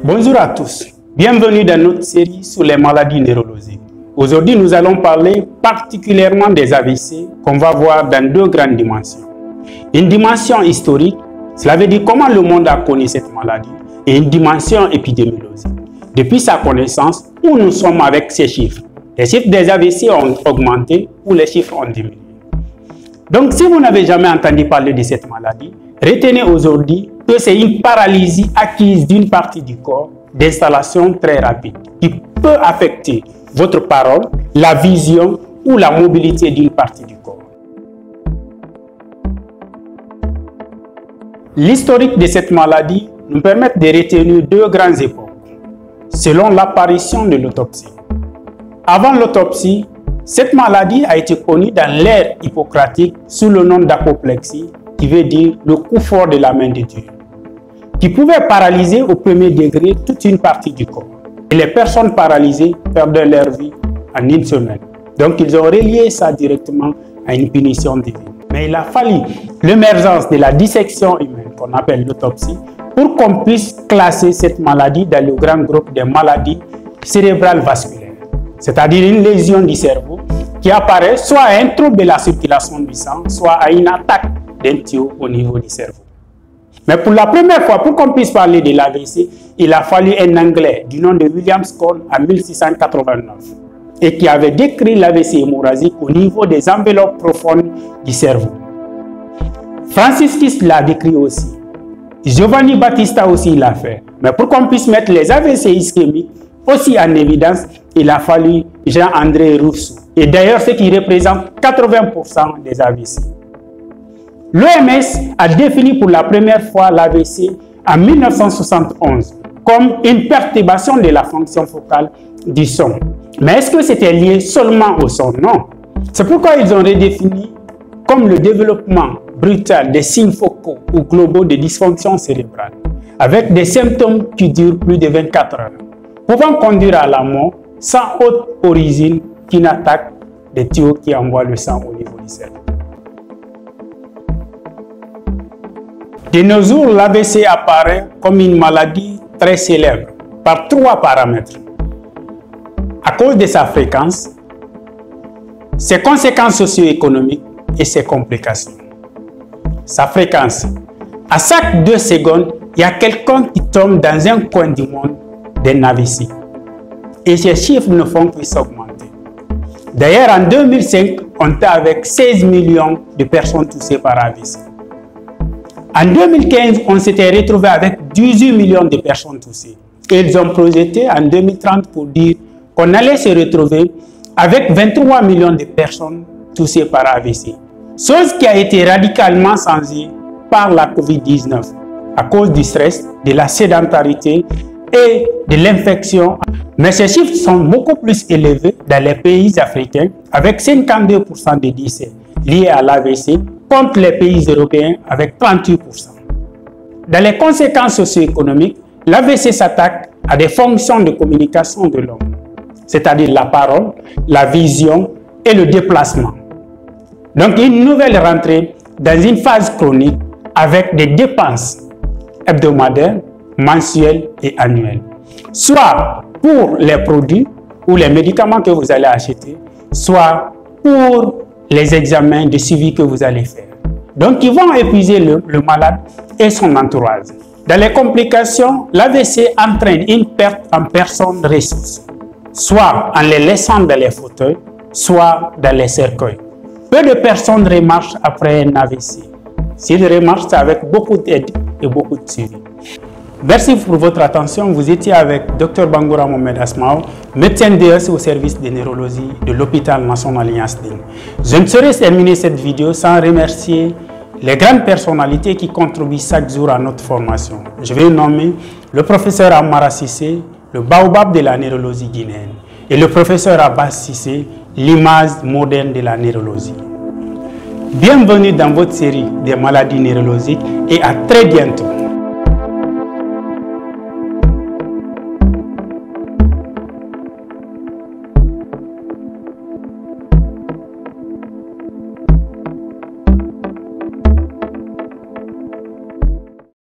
Bonjour à tous, bienvenue dans notre série sur les maladies neurologiques. Aujourd'hui, nous allons parler particulièrement des AVC qu'on va voir dans deux grandes dimensions. Une dimension historique, cela veut dire comment le monde a connu cette maladie, et une dimension épidémiologique. Depuis sa connaissance, où nous sommes avec ces chiffres. Les chiffres des AVC ont augmenté ou les chiffres ont diminué. Donc, si vous n'avez jamais entendu parler de cette maladie, retenez aujourd'hui que c'est une paralysie acquise d'une partie du corps d'installation très rapide qui peut affecter votre parole, la vision ou la mobilité d'une partie du corps. L'historique de cette maladie nous permet de retenir deux grandes époques, selon l'apparition de l'autopsie. Avant l'autopsie, cette maladie a été connue dans l'ère hippocratique sous le nom d'apoplexie, qui veut dire le coup fort de la main de Dieu, qui pouvait paralyser au premier degré toute une partie du corps. Et les personnes paralysées perdaient leur vie en une semaine. Donc ils ont relié ça directement à une punition divine. Mais il a fallu l'émergence de la dissection humaine, qu'on appelle l'autopsie, pour qu'on puisse classer cette maladie dans le grand groupe des maladies cérébrales vasculaires. C'est-à-dire une lésion du cerveau qui apparaît soit à un trouble de la circulation du sang, soit à une attaque d'un tuyau au niveau du cerveau. Mais pour la première fois, pour qu'on puisse parler de l'AVC, il a fallu un Anglais du nom de William Scott en 1689 et qui avait décrit l'AVC hémorragique au niveau des enveloppes profondes du cerveau. Francis Crick l'a décrit aussi. Giovanni Battista aussi l'a fait. Mais pour qu'on puisse mettre les AVC ischémiques aussi en évidence, il a fallu Jean-André Rousseau. Et d'ailleurs, ce qui représente 80% des AVC. L'OMS a défini pour la première fois l'AVC en 1971 comme une perturbation de la fonction focale du son. Mais est-ce que c'était lié seulement au son? Non. C'est pourquoi ils ont redéfini comme le développement brutal des signes focaux ou globaux de dysfonction cérébrale, avec des symptômes qui durent plus de 24 heures, pouvant conduire à la mort sans autre origine qu'une attaque des tuyaux qui envoient le sang au niveau du cerveau. De nos jours, l'AVC apparaît comme une maladie très célèbre par trois paramètres. À cause de sa fréquence, ses conséquences socio-économiques et ses complications. Sa fréquence. À chaque 2 secondes, il y a quelqu'un qui tombe dans un coin du monde d'un AVC. Et ces chiffres ne font que s'augmenter. D'ailleurs, en 2005, on était avec 16 millions de personnes touchées par AVC. En 2015, on s'était retrouvé avec 18 millions de personnes touchées. Et ils ont projeté en 2030 pour dire qu'on allait se retrouver avec 23 millions de personnes touchées par AVC. Chose qui a été radicalement changée par la COVID-19 à cause du stress, de la sédentarité et de l'infection. Mais ces chiffres sont beaucoup plus élevés dans les pays africains avec 52% de décès liés à l'AVC contre les pays européens avec 38%. Dans les conséquences socio-économiques, l'AVC s'attaque à des fonctions de communication de l'homme, c'est-à-dire la parole, la vision et le déplacement. Donc une nouvelle rentrée dans une phase chronique avec des dépenses hebdomadaires, mensuelles et annuelles. Soit pour les produits ou les médicaments que vous allez acheter, soit pour les examens de suivi que vous allez faire. Donc, ils vont épuiser le malade et son entourage. Dans les complications, l'AVC entraîne une perte en personnes ressources, soit en les laissant dans les fauteuils, soit dans les cercueils. Peu de personnes remarchent après un AVC. S'ils remarchent, c'est avec beaucoup d'aide et beaucoup de suivi. Merci pour votre attention. Vous étiez avec Dr Bangoura Mohamed Asmao, médecin DES au service de neurologie de l'hôpital national Yansdine. Je ne saurais terminer cette vidéo sans remercier les grandes personnalités qui contribuent chaque jour à notre formation. Je vais nommer le professeur Amara Sissé, le baobab de la neurologie guinéenne, et le professeur Abbas Sissé, l'image moderne de la neurologie. Bienvenue dans votre série des maladies neurologiques et à très bientôt.